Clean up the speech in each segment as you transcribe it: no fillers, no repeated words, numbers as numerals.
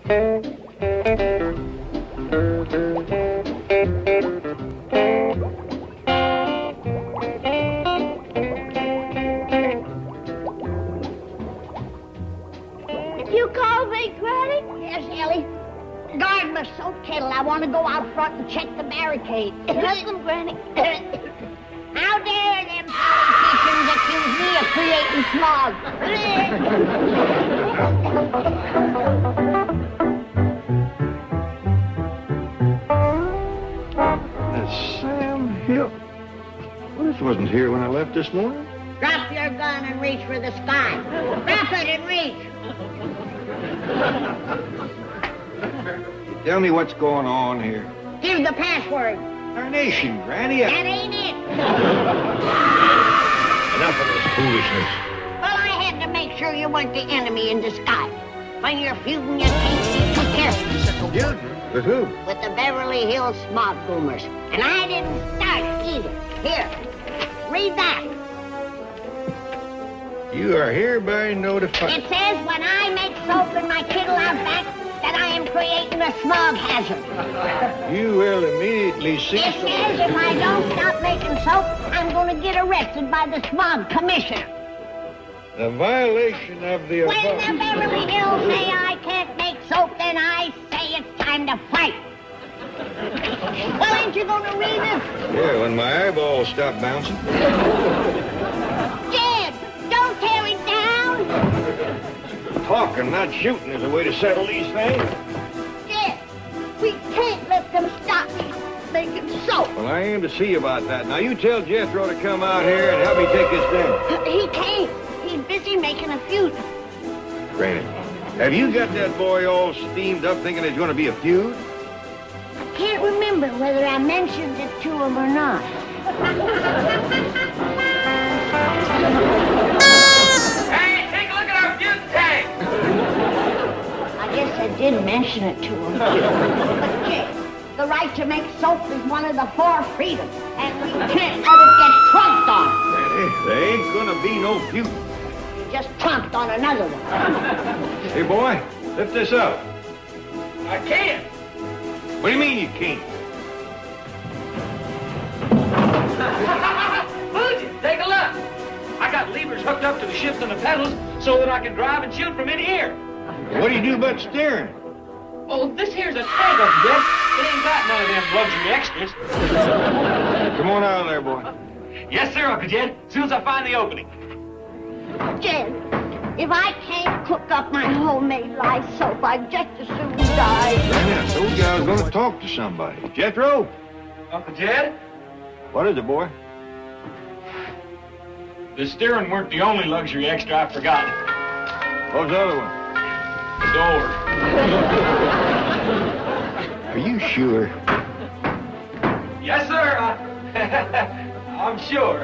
You called me, Granny? Yes, Ellie. Guard my soap kettle. I want to go out front and check the barricade. Help them, Granny. How dare them politicians accuse me of creating smog? That's Sam Hill. Well, this wasn't here when I left this morning. Drop your gun and reach for the sky. Drop it and reach. Tell me what's going on here. Give the password. Tarnation, Granny. That ain't it. Enough of this foolishness. Well, I had to make sure you weren't the enemy in disguise. When you're feuding, you can't be too careful. Feuding? With who? With the Beverly Hills smog boomers. And I didn't start it either. Here, read that. You are hereby notified. It says when I make soap in my kittle out back, that I am creating a smog hazard. You will immediately cease. It says if I don't stop making soap, I'm going to get arrested by the smog commissioner. A violation of the When above. the Beverly Hills say I can't make soap, then I say it's time to fight. Well, ain't you going to read it? Yeah, when my eyeballs stop bouncing. Jed, don't tear it down. Talking, not shooting, is a way to settle these things. Jed, we can't let them stop making soap. Well, I aim to see about that. Now, you tell Jethro to come out here and help me take this down. He can't. He's busy making a feud. Granny, have you got that boy all steamed up thinking there's going to be a feud? I can't remember whether I mentioned it to him or not. Hey, take a look at our feud tank! I guess I did mention it to him. But, Jed, the right to make soap is one of the 4 freedoms, and we can't let it get trumped on. Granny, there ain't going to be no feud. You just trumped on another one. Hey, boy, lift this up. I can't. What do you mean you can't? Boogie, take a look. I got levers hooked up to the shifts and the pedals so that I can drive and shoot from in here. What do you do about steering? Oh, this here's a tank up there. It ain't got none of them luxury extras. Come on out of there, boy. Yes, sir, Uncle Jed. As soon as I find the opening. Jed, if I can't cook up my homemade lye soap, I'd just as soon die. Granny, I told you I was going to talk to somebody. Jethro? Uncle Jed, What is it, boy? the steering weren't the only luxury extra I forgot. What's the other one? The door. Are you sure? Yes, sir. I'm sure.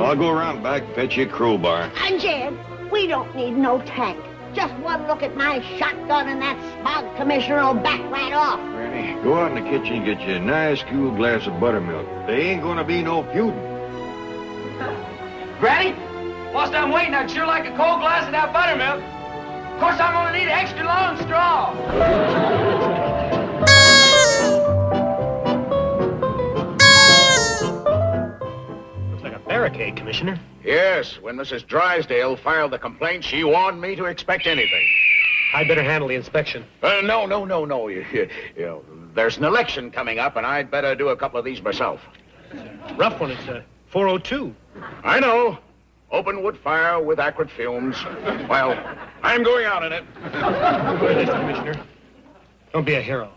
I'll go around back and fetch you a crowbar. And Jed, we don't need no tank. Just one look at my shotgun and that smog commissioner will back right off. Granny, go out in the kitchen and get you a nice cool glass of buttermilk. There ain't gonna be no feuding. Granny, whilst I'm waiting, I'd sure like a cold glass of that buttermilk. Of course, I'm gonna need an extra long straw. Looks like a barricade, Commissioner. Yes, when Mrs. Drysdale filed the complaint, she warned me to expect anything. I'd better handle the inspection. No. You know, there's an election coming up, and I'd better do a couple of these myself. Rough one, it's 402. I know. Open wood fire with acrid fumes. Well, I'm going out in it. Look at this, Commissioner. Don't be a hero.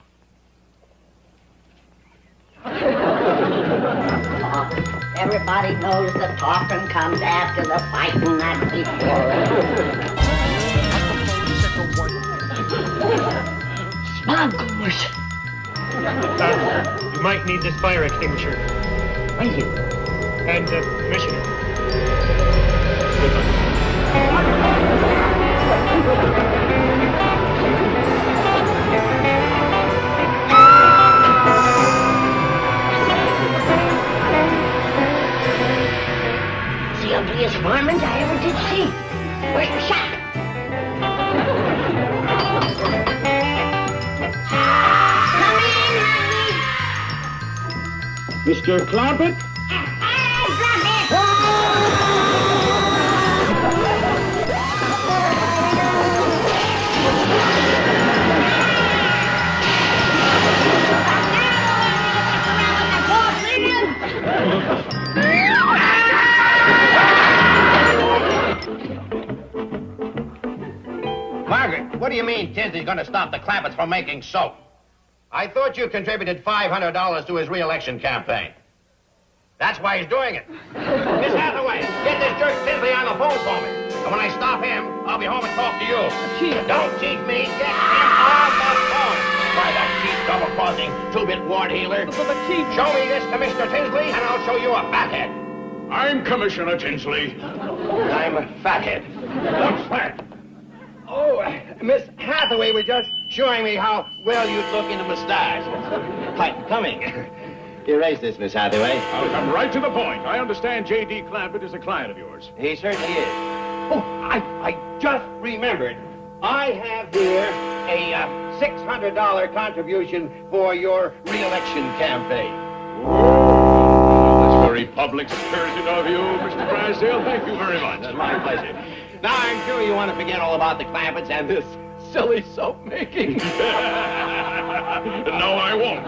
Everybody knows the talking comes after the fighting, not before. Smugglers. You might need this fire extinguisher. Thank you. And, Commissioner. It's the ugliest varmint I ever did see. Where's the shot? Mr. Clampett? Margaret, what do you mean Tinsley's going to stop the Clampetts from making soap? I thought you contributed $500 to his re-election campaign. That's why he's doing it. Miss Hathaway, get this jerk Tinsley on the phone for me. And when I stop him, I'll be home and talk to you. Chief. Don't cheat me. Get him on the phone. Try that cheap, double-crossing, two-bit ward healer. But Chief... Show me this to Mr. Tinsley, and I'll show you a fathead. I'm Commissioner Tinsley. I'm a fathead. What's that? Oh, Miss Hathaway was just showing me how well you'd look in a mustache. Quite coming. Erase this, Miss Hathaway. I'll come right to the point. I understand J.D. Clampett is a client of yours. He certainly is. Oh, I just remembered. I have here a $600 contribution for your re-election campaign. That's very public-spirited of you, Mr. Drysdale. Thank you very much. That's my pleasure. Now, I'm sure you want to forget all about the Clampetts and this silly soap making. No, I won't.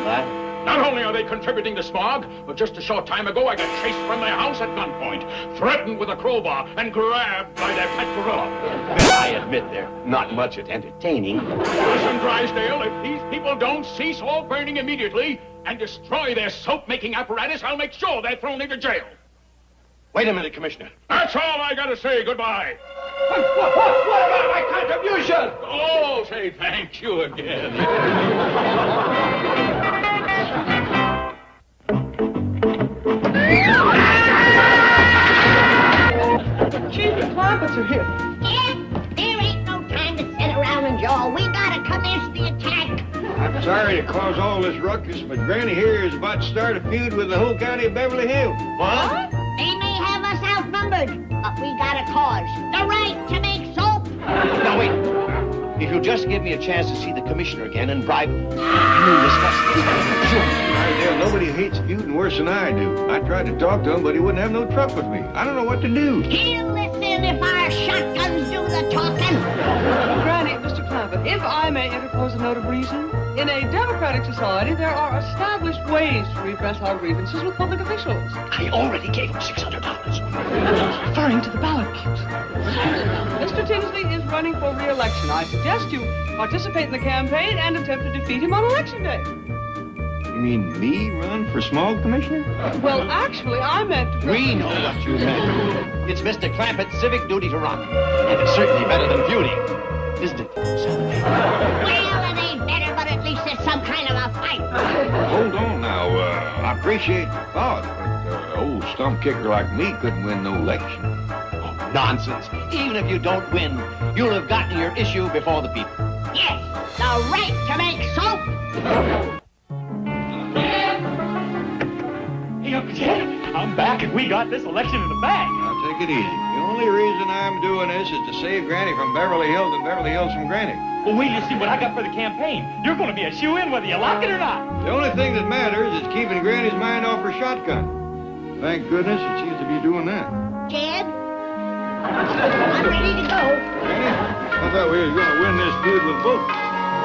What? Not only are they contributing to smog, but just a short time ago I got chased from their house at gunpoint, threatened with a crowbar, and grabbed by their pet gorilla. Well, I admit they're not much at entertaining. Listen, Drysdale, if these people don't cease all burning immediately and destroy their soap-making apparatus, I'll make sure they're thrown into jail. Wait a minute, Commissioner. That's all I gotta say. Goodbye. What about my contribution? Oh, say thank you again. Chief, the Clampetts are here. Yeah, there ain't no time to sit around and jaw. We gotta commence the attack. I'm sorry to cause all this ruckus, but Granny here is about to start a feud with the whole county of Beverly Hills. What? They may have us outnumbered, but we got a cause. The right to make soap. Now, wait. If you'll just give me a chance to see the commissioner again and bribe him, we'll discuss this. Sure. Drysdale, nobody hates feuding worse than I do. I tried to talk to him, but he wouldn't have no truck with me. I don't know what to do. He'll listen if our shotguns do the talking. Granny, Mr. Clampett, if I may interpose a note of reason, in a democratic society, there are established ways to redress our grievances with public officials. I already gave him $600. Referring to the ballot box. Mr. Tinsley is running for re-election. I suggest you participate in the campaign and attempt to defeat him on Election Day. You mean me run for smog commissioner? Well, actually, I meant to... We know what you meant. It's Mr. Clampett's civic duty to run. And it's certainly better than feuding. Isn't it? Well, it ain't better, but at least it's some kind of a fight. Hold on now. I appreciate the thought, but old stump kicker like me couldn't win no election. Oh, nonsense. Even if you don't win, you'll have gotten your issue before the people. Yes, the right to make soap. Hey, Uncle Jed, I'm back and we got this election in the bag. Now take it easy. The only reason I'm doing this is to save Granny from Beverly Hills and Beverly Hills from Granny. Well, wait till you see what I got for the campaign. You're going to be a shoo-in whether you like it or not. The only thing that matters is keeping Granny's mind off her shotgun. Thank goodness it seems to be doing that. Jed, I'm ready to go. Granny, I thought we was going to win this feud with votes.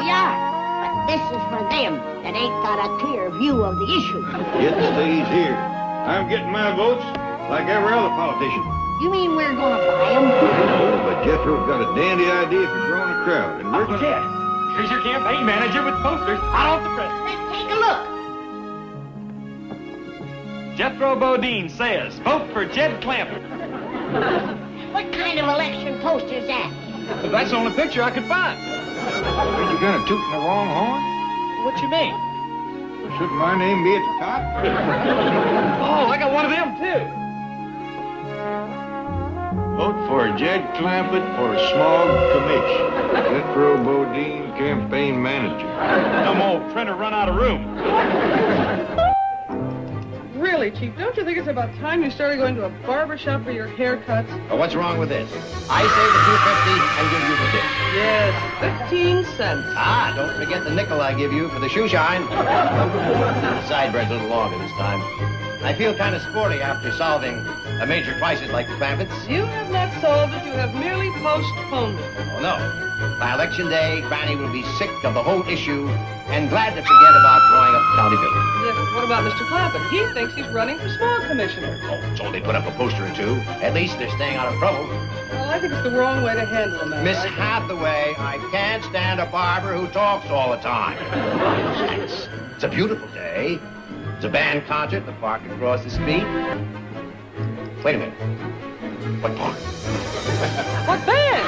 We are, but this is for them that ain't got a clear view of the issue. It stays here. I'm getting my votes like every other politician. You mean we're gonna buy them? Oh, but Jethro's got a dandy idea for drawing a crowd, and we're Uncle gonna... Jed, here's your campaign manager with posters hot off the press. Let's take a look. Jethro Bodine says, vote for Jed Clampett. What kind of election poster is that? That's the only picture I could find. Ain't you gonna tootin' the wrong horn? What you mean? Shouldn't my name be at the top? Oh, I got one of them, too. Vote for Jed Clampett for Smog Commission. Jethro Bodine, campaign manager. Some old printer run out of room. Really, Chief, don't you think it's about time you started going to a barber shop for your haircuts? Well, what's wrong with this? I say the $250 and give you the tip. Yes, 15 cents. Ah, don't forget the nickel I give you for the shoe shine. Sidebread's a little longer this time. I feel kind of sporty after solving a major crisis like the Clampets. You have not solved it, you have merely postponed it. Oh, no. By election day, Granny will be sick of the whole issue and glad to forget about drawing up the county bill. Yes, what about Mr. Clampett? He thinks he's running for smog commissioner. Oh, so they put up a poster or two. At least they're staying out of trouble. Well, I think it's the wrong way to handle a man. Miss Hathaway, I can't stand a barber who talks all the time. It's a beautiful day. It's a band concert in the park across the street. Wait a minute. What park? What band?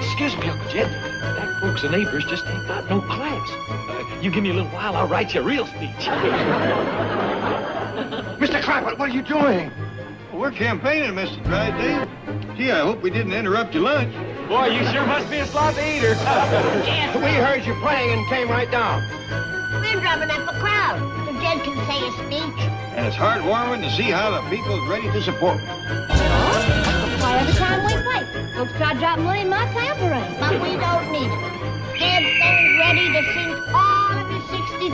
Excuse me, Uncle Jed. Black folks and neighbors just ain't got no class. You give me a little while, I'll write you a real speech. Mr. Clampett, what are you doing? We're campaigning, Mr. Drysdale. Gee, I hope we didn't interrupt your lunch. Boy, you sure must be a sloppy eater. We heard you praying and came right down. We're drumming up a crowd so Jed can say a speech. And it's heartwarming to see how the people's ready to support me. Why every time we play, folks try to drop money in my clamp but we don't need it. Jed stands ready to sink all of his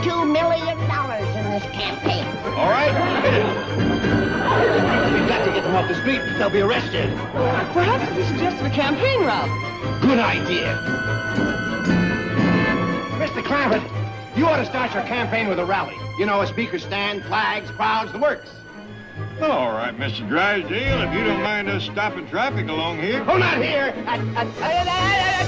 $62 million in this campaign. All right, hit it. We've got to get them off the street. They'll be arrested. Perhaps we suggested a campaign route. Good idea. Mr. Clampett, you ought to start your campaign with a rally. You know, a speaker stand, flags, crowds, the works. Well, all right, Mr. Drysdale, if you don't mind us stopping traffic along here. Oh, not here. At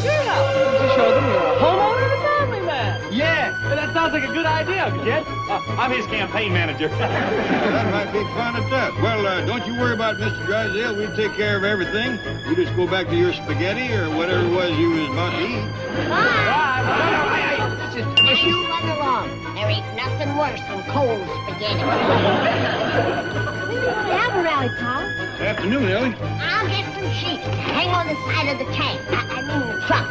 your house. To show them you're a homeowner and a family man. Yes. That sounds like a good idea, Uncle Jed. I'm his campaign manager. That might be fun at that. Well, don't you worry about it, Mr. Drysdale. We'll take care of everything. You just go back to your spaghetti or whatever it was you was about to eat. If you run along, there ain't nothing worse than cold spaghetti. We have a rally, Paul. Afternoon, Ellie. I'll get some sheets to hang on the side of the tank. I mean the truck.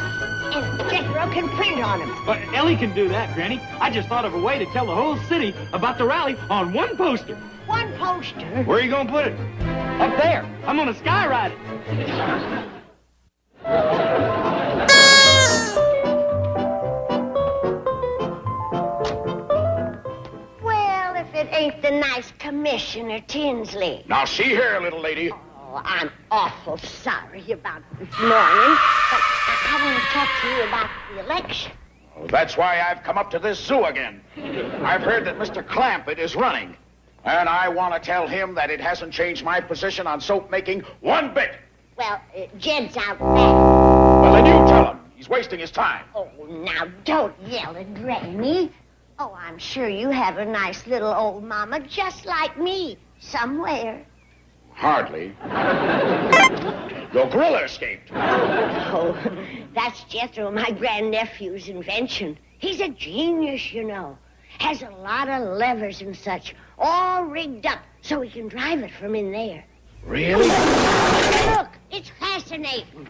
And Jethro can print on them. But Ellie can do that, Granny. I just thought of a way to tell the whole city about the rally on one poster. One poster. Where are you going to put it? Up there. I'm gonna skyride it. Well, if it ain't the nice Commissioner Tinsley. Now, see here, little lady. Oh, I'm awful sorry about this morning, but I want to talk to you about the election. Oh, that's why I've come up to this zoo again. I've heard that Mr. Clampett is running. And I want to tell him that it hasn't changed my position on soap making one bit. Well, Jed's out back. Well, then you tell him. He's wasting his time. Oh, now don't yell at Granny. Oh, I'm sure you have a nice little old mama just like me somewhere. Hardly. Your gorilla escaped. Oh, that's Jethro, my grandnephew's invention. He's a genius, you know. Has a lot of levers and such, all rigged up so he can drive it from in there. Really? Look, it's fascinating.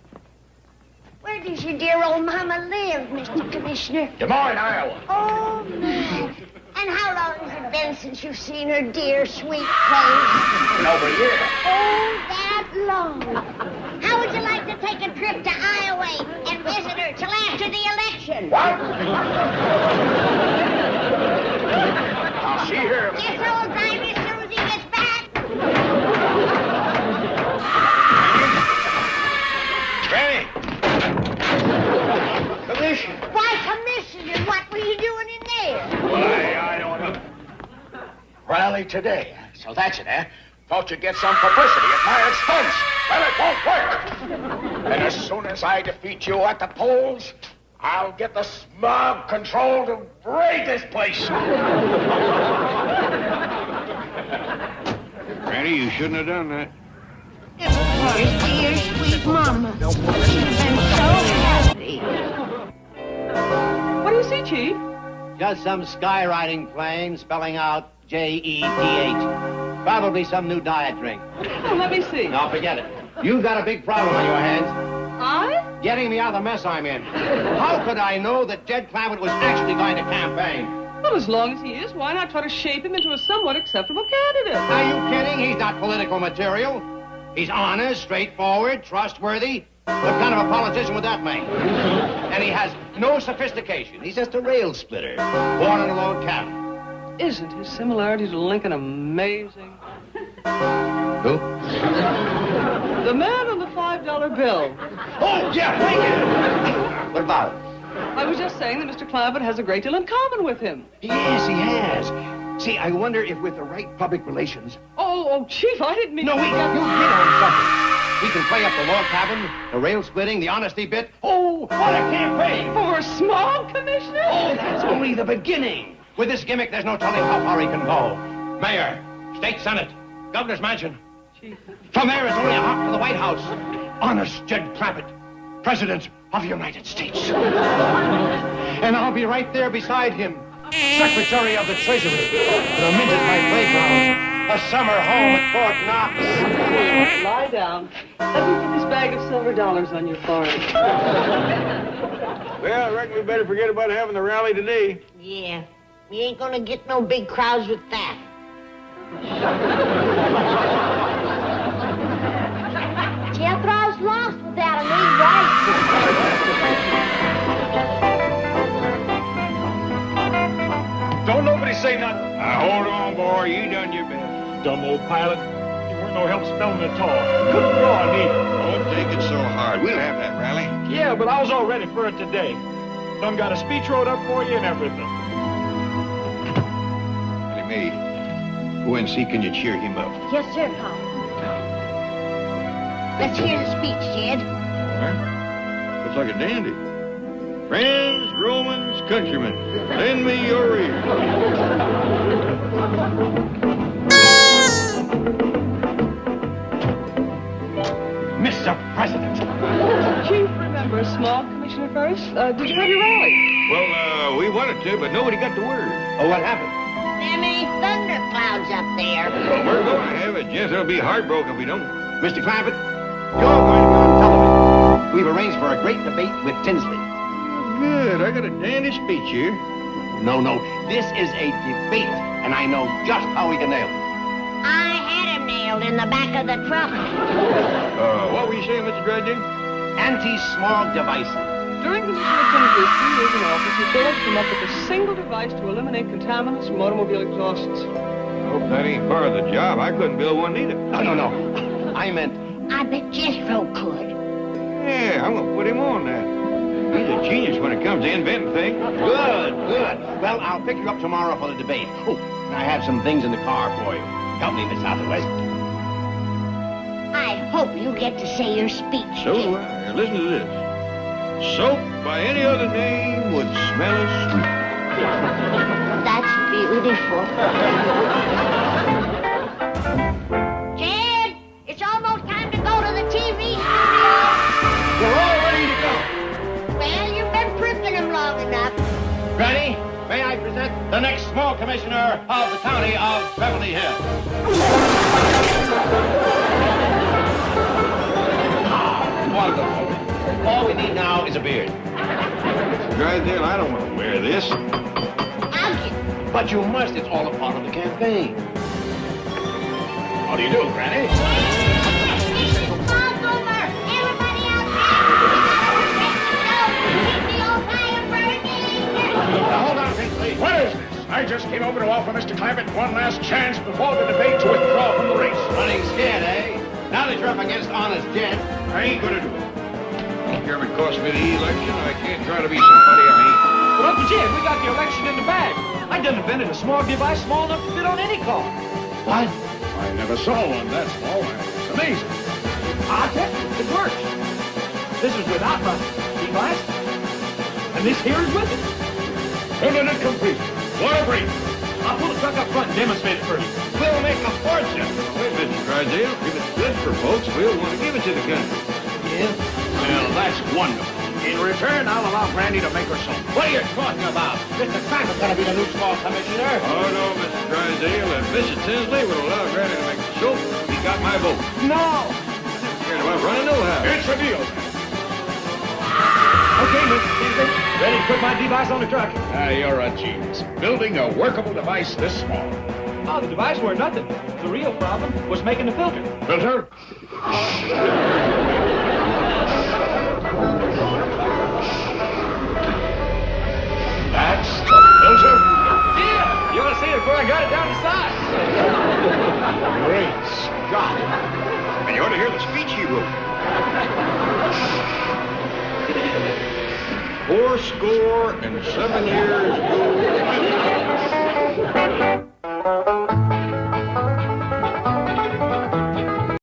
Where does your dear old mama live, Mr. Commissioner? Des Moines, Iowa. Oh, my. And how long has it been since you've seen her dear, sweet face? Over a year. Oh, that long. How would you like to take a trip to Iowa and visit her till after the election? What? Now, see here. Jethro will drive you as soon as he gets back. Granny. Commissioner. Why, Commissioner, what were you doing in there? Why, I don't know. Rally today. So that's it, eh? Thought you'd get some publicity at my expense. Well, it won't work. And as soon as I defeat you at the polls, I'll get the smog control to raid this place. Granny, you shouldn't have done that. His dear, sweet mama. She's been so happy. What do you see, Chief? Just some skywriting plane spelling out J-E-T-H. Probably some new diet drink. Oh, let me see. Now, forget it. You've got a big problem on your hands. I? Getting me out of the mess I'm in. How could I know that Jed Clampett was actually going to campaign? Well, as long as he is, why not try to shape him into a somewhat acceptable candidate? Are you kidding? He's not political material. He's honest, straightforward, trustworthy. What kind of a politician would that make? And he has no sophistication. He's just a rail splitter, born in a log cabin. Isn't his similarity to Lincoln amazing? Who? The man on the $5 bill. Oh, yeah, Lincoln! What about it? I was just saying that Mr. Clampett has a great deal in common with him. Yes, he has. See, I wonder if with the right public relations... Oh, Chief, I didn't mean... No, you hit on something. We can play up the log cabin, the rail splitting, the honesty bit. Oh, what a campaign! For a small commissioner? Oh, that's only the beginning. With this gimmick, there's no telling how far he can go. Mayor, state senate, governor's mansion. Chief. From there, it's only a hop to the White House. Honest Jed Clampett, President of the United States. And I'll be right there beside him, Secretary of the Treasury, the mint at my playground, a summer home at Fort Knox. Lie down. Let me put this bag of silver dollars on your forehead. Well, I reckon we better forget about having the rally today. Yeah, we ain't gonna get no big crowds with that. Jethro's lost without a lead, right? Don't nobody say nothing. Now, hold on, boy. You done your best. Dumb old pilot. You weren't no help spelling at all. Couldn't draw neither. Don't take it so hard. We'll have that rally. Yeah, but I was all ready for it today. Done got a speech wrote up for you and everything. Willie Mae, go and see, can you cheer him up? Yes, sir, Pop. Let's hear the speech, Jed. All right. Looks like a dandy. Friends, Romans, countrymen, lend me your ear. Mr. President. Chief, remember, small commissioner first. Did you have your rally? Well, we wanted to, but nobody got the word. Oh, what happened? There ain't thunderclouds up there. Well, we're going to have it. Jethro'll be heartbroken if we don't. Mr. Clampett, you're going to be on television. We've arranged for a great debate with Tinsley. Good. I got a dandy speech here. No, this is a debate, and I know just how we can nail it. I had him nailed in the back of the truck. What were you saying, Mr. Drydale? Anti-smog devices. During Commissioner Tinsley's 3 years in office, he failed to come up with a single device to eliminate contaminants from automobile exhausts. I hope that ain't part of the job. I couldn't build one either. No. I meant... I bet Jethro could. Yeah, I'm going to put him on that. He's a genius when it comes to inventing things. Good. Well, I'll pick you up tomorrow for the debate. Oh, and I have some things in the car for you. Help me, Miss Hathaway. I hope you get to say your speech. So do I. Listen to this. Soap by any other name would smell as sweet. That's beautiful. Jed, it's almost time to go to the TV studio. We're all ready to go. Well, you've been primping him long enough. Ready? May I present the next small commissioner of the county of Beverly Hills. Wonderful. All we need now is a beard. Drydale, I don't want to wear this. I'll get But you must. It's all a part of the campaign. How do you do, Granny? Bob's over. Everybody out there. Keep the old fire burning. Now, hold on, Tinsley. What is this? I just came over to offer Mr. Clampett one last chance before the debate to withdraw from the race. Running scared, eh? Now that you're up against honest Jed. I ain't going to do it. I don't care if it costs me the election. I can't try to be somebody I ain't. But Uncle Jed, we got the election in the bag. I done invented a small device small enough to fit on any car. What? I never saw one that small. It's amazing. I'll tell you, it works. This is without my device. And this here is with it. Eminent complete. What a break. I'll pull the truck up front and demonstrate it for you. We'll make a fortune. Wait, Mr. Drydale. If it's good for folks, we'll want to give it to the country. Yeah? Well, that's wonderful. In return, I'll allow Granny to make her soap. What are you talking about? Mr. Clampett going to be the new small commissioner. Oh, no, Mr. Drysdale. If Mrs. Tinsley would allow Granny to make the soap, he got my vote. No! Scared about running no house. It's a deal. Okay, Mr. Tinsley. Ready to put my device on the truck. You're a genius. Building a workable device this small. Oh, the device were nothing. The real problem was making the filter. Filter? That's the filter? Yeah! You ought to see it before I got it down to size. Great Scott. And you ought to hear the speech he wrote. 70 years ago.